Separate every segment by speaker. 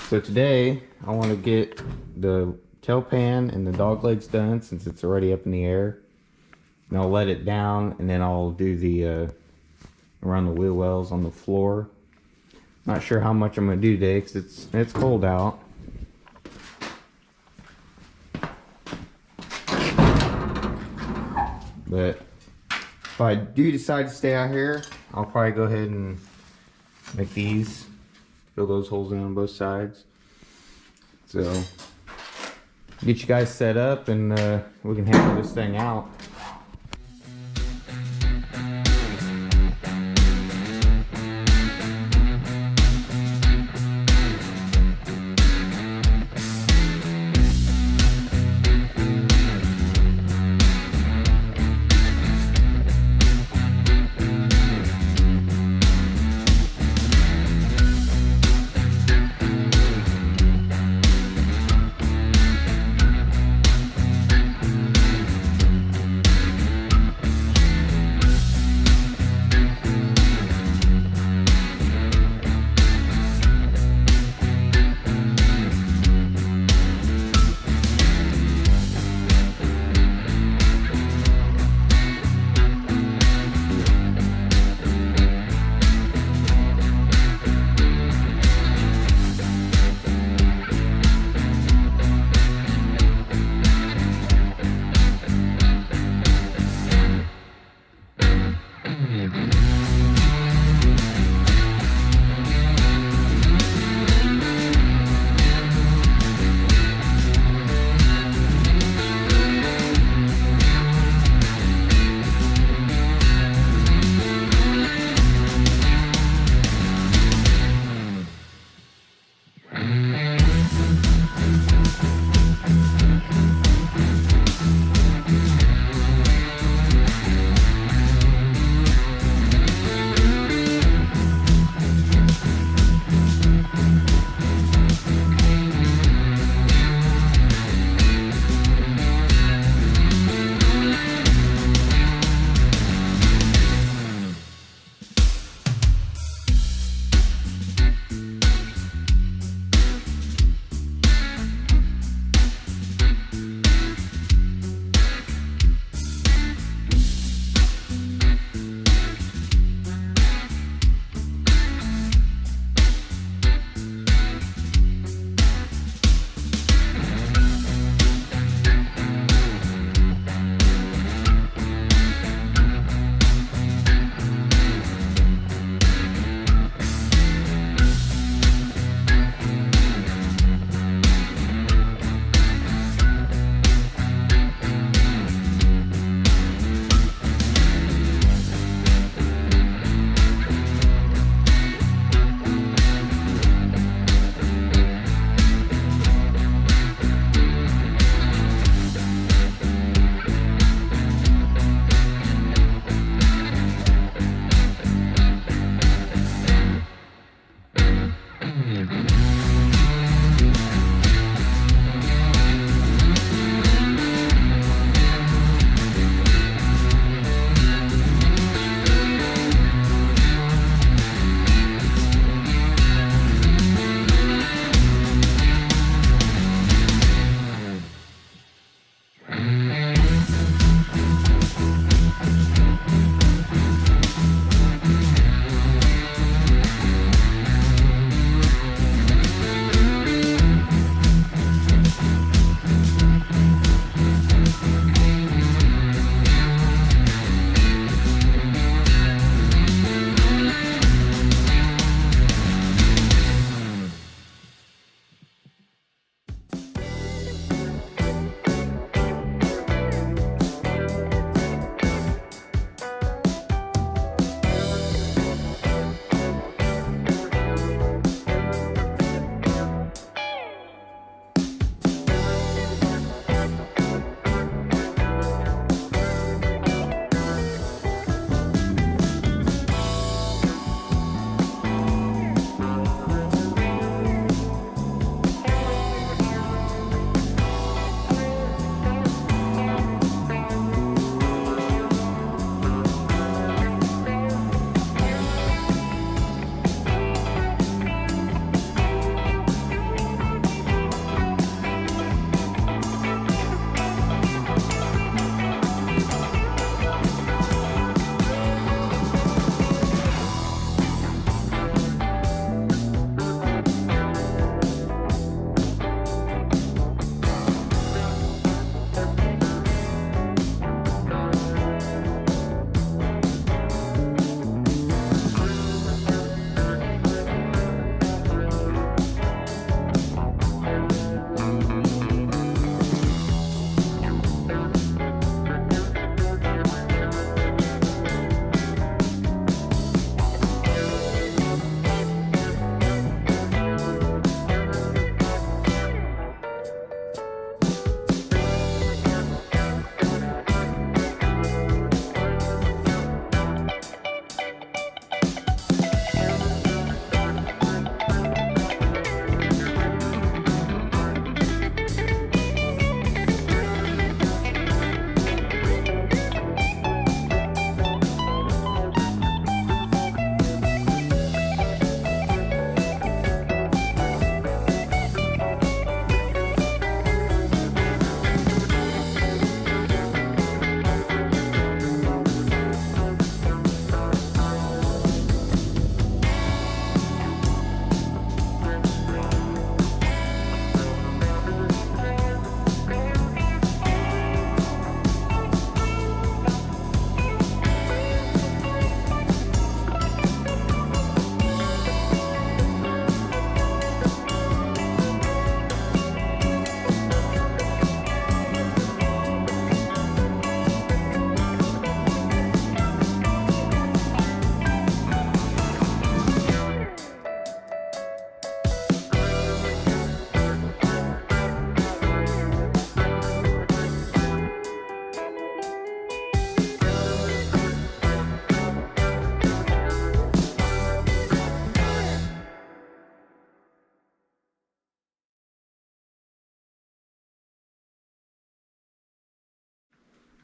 Speaker 1: So today I want to get the tail pan and the dog legs done since it's already up in the air. And I'll let it down and then I'll do the around the wheel wells on the floor. Not sure how much I'm going to do today because it's cold out. But if I do decide to stay out here, I'll probably go ahead and make these, fill those holes in on both sides. So get you guys set up and we can hammer this thing out.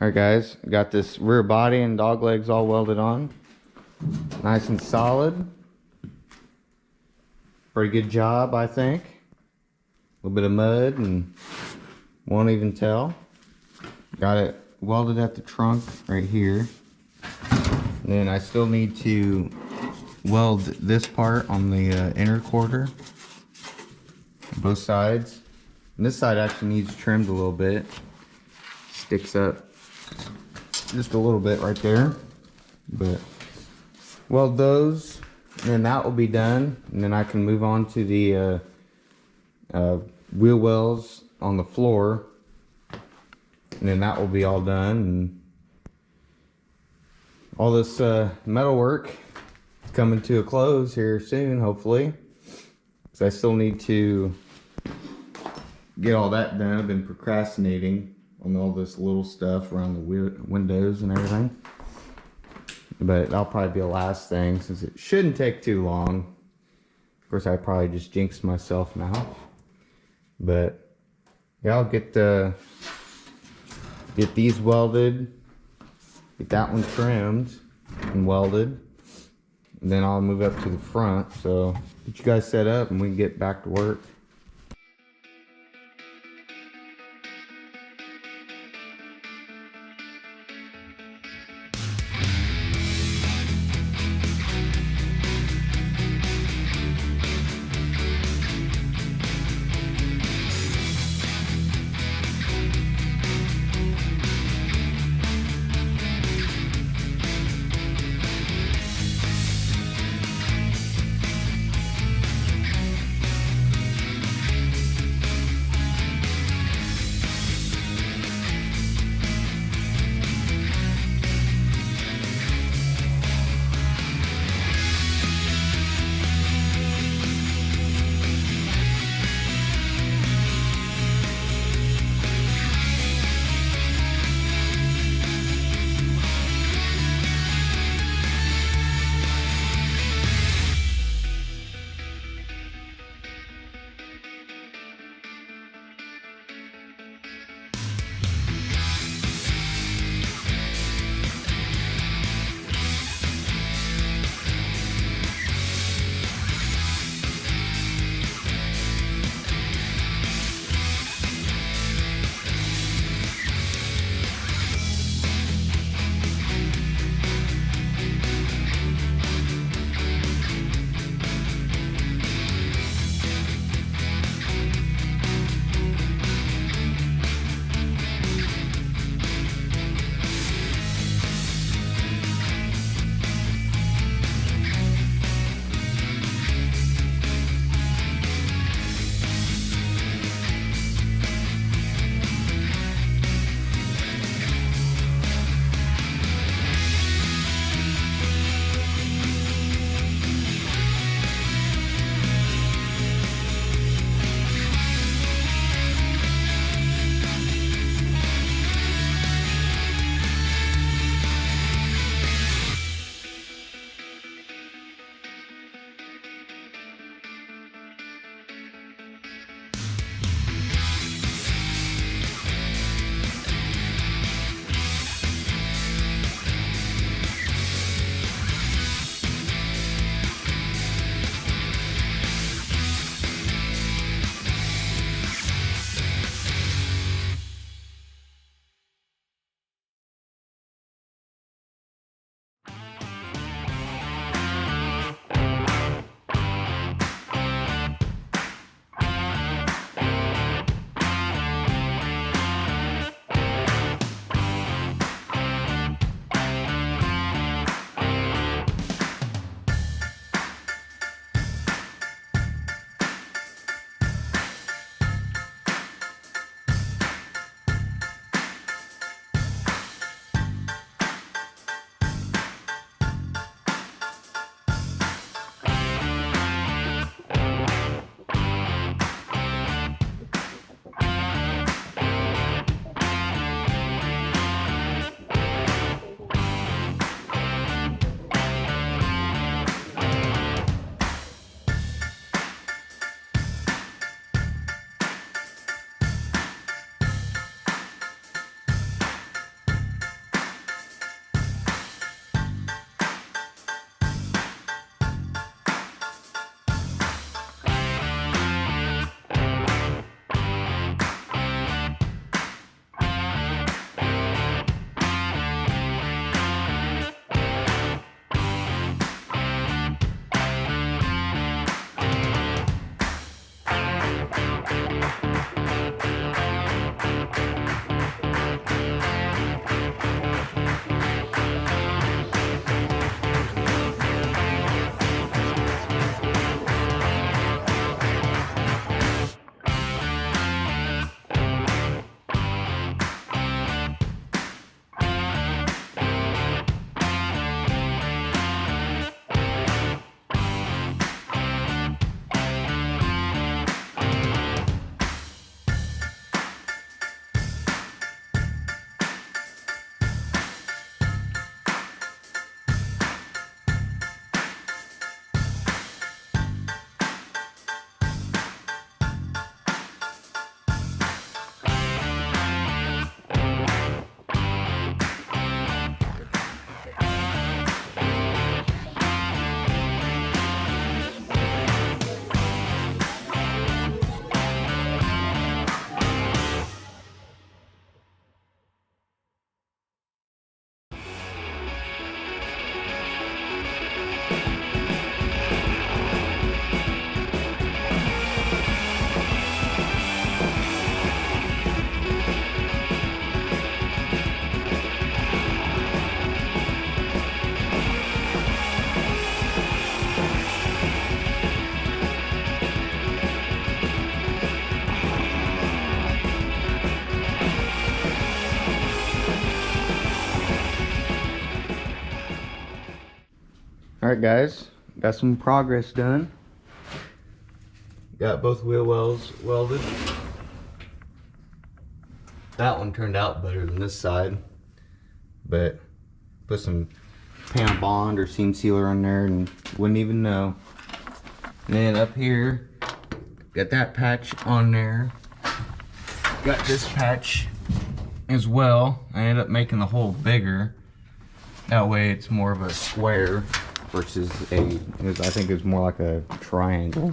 Speaker 1: Alright guys, got this rear body and dog legs all welded on. Nice and solid. Pretty good job, I think. A little bit of mud and won't even tell. Got it welded at the trunk right here. And then I still need to weld this part on the inner quarter. Both sides. And this side actually needs trimmed a little bit. Sticks up just a little bit right there. But weld those, and then that will be done. And then I can move on to the wheel wells on the floor. And then that will be all done. And all this metal work is coming to a close here soon, hopefully. Because I still need to get all that done. I've been procrastinating on all this little stuff around the windows and everything. But that'll probably be the last thing, since it shouldn't take too long. Of course, I probably just jinxed myself now. But yeah, I'll get these welded, get that one trimmed and welded, and then I'll move up to the front. So get you guys set up and we can get back to work. Alright guys, got some progress done. Got both wheel wells welded. That one turned out better than this side, but put some pan bond or seam sealer on there and wouldn't even know. And then up here, got that patch on there. Got this patch as well. I ended up making the hole bigger. That way it's more of a square versus I think it's more like a triangle.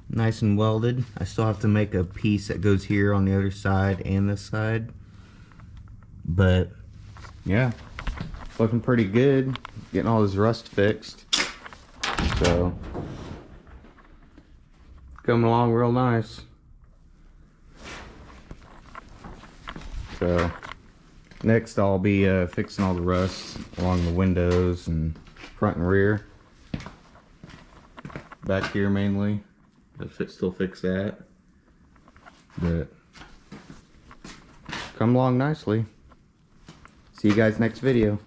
Speaker 1: Nice and welded. I still have to make a piece that goes here on the other side and this side. But yeah, looking pretty good. Getting all this rust fixed. So coming along real nice. So next I'll be fixing all the rust along the windows and front and rear. Back here mainly. Still fix that. But come along nicely. See you guys next video.